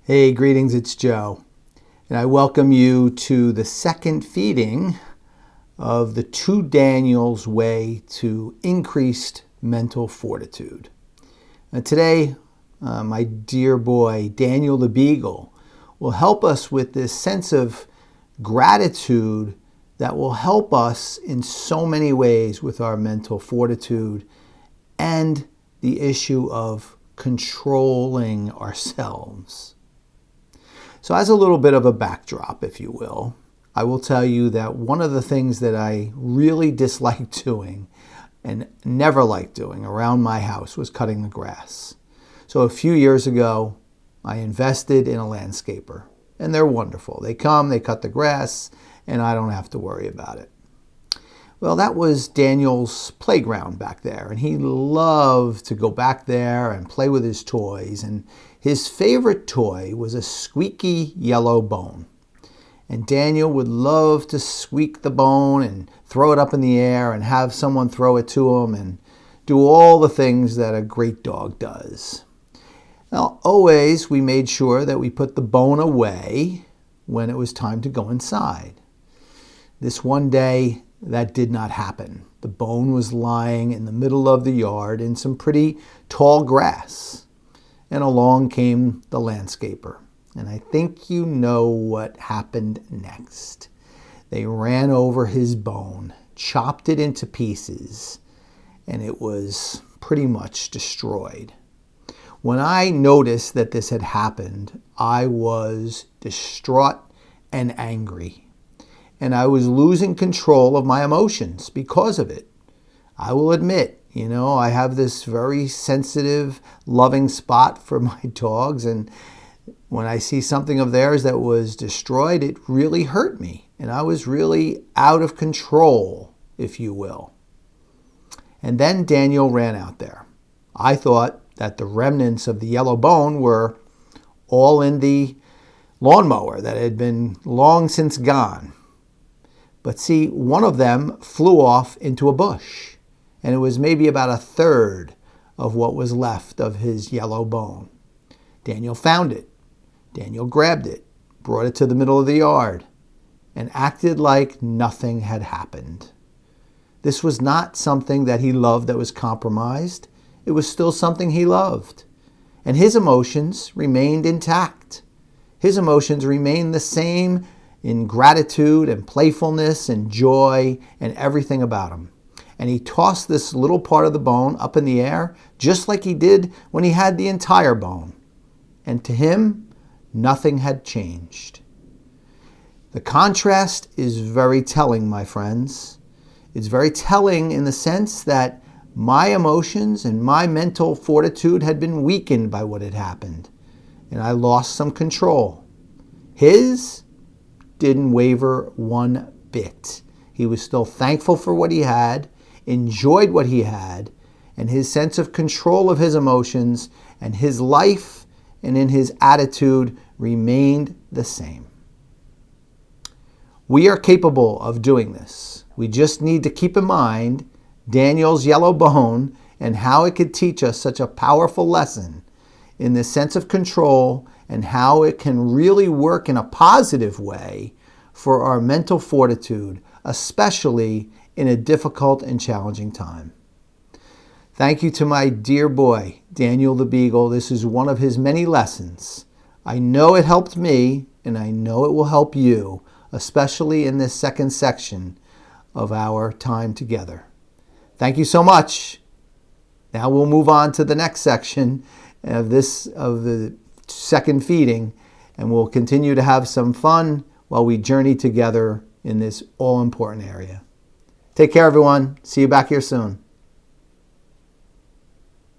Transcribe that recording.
Hey, greetings, it's Joe, and I welcome you to the second feeding of the Two Daniels way to increased mental fortitude. And today, my dear boy, Daniel the Beagle, will help us with this sense of gratitude that will help us in so many ways with our mental fortitude and the issue of controlling ourselves. So as a little bit of a backdrop, if you will, I will tell you that one of the things that I really disliked doing and never liked doing around my house was cutting the grass. So a few years ago, I invested in a landscaper, and they're wonderful. They come, they cut the grass, and I don't have to worry about it. Well, that was Daniel's playground back there, and he loved to go back there and play with his toys, and his favorite toy was a squeaky yellow bone. And Daniel would love to squeak the bone and throw it up in the air and have someone throw it to him and do all the things that a great dog does. Now, always we made sure that we put the bone away when it was time to go inside. This one day, that did not happen. The bone was lying in the middle of the yard in some pretty tall grass. And along came the landscaper. And I think you know what happened next. They ran over his bone, chopped it into pieces, and it was pretty much destroyed. When I noticed that this had happened, I was distraught and angry. And I was losing control of my emotions because of it. I will admit, I have this very sensitive, loving spot for my dogs. And when I see something of theirs that was destroyed, it really hurt me. And I was really out of control, if you will. And then Daniel ran out there. I thought that the remnants of the yellow bone were all in the lawnmower that had been long since gone. But see, one of them flew off into a bush, and it was maybe about a third of what was left of his yellow bone. Daniel found it. Daniel grabbed it, brought it to the middle of the yard, and acted like nothing had happened. This was not something that he loved that was compromised. It was still something he loved. And his emotions remained intact. His emotions remained the same in gratitude and playfulness and joy and everything about him. And he tossed this little part of the bone up in the air, just like he did when he had the entire bone. And to him, nothing had changed. The contrast is very telling, my friends. It's very telling in the sense that my emotions and my mental fortitude had been weakened by what had happened. And I lost some control. His didn't waver one bit. He was still thankful for what he had, enjoyed what he had, and his sense of control of his emotions and his life and in his attitude remained the same. We are capable of doing this. We just need to keep in mind Daniel's yellow bone and how it could teach us such a powerful lesson in this sense of control and how it can really work in a positive way for our mental fortitude, especially in a difficult and challenging time. Thank you to my dear boy, Daniel the Beagle. This is one of his many lessons. I know it helped me, and I know it will help you, especially in this second section of our time together. Thank you so much. Now we'll move on to the next section of the second feeding, and we'll continue to have some fun while we journey together in this all-important area. Take care, everyone. See you back here soon.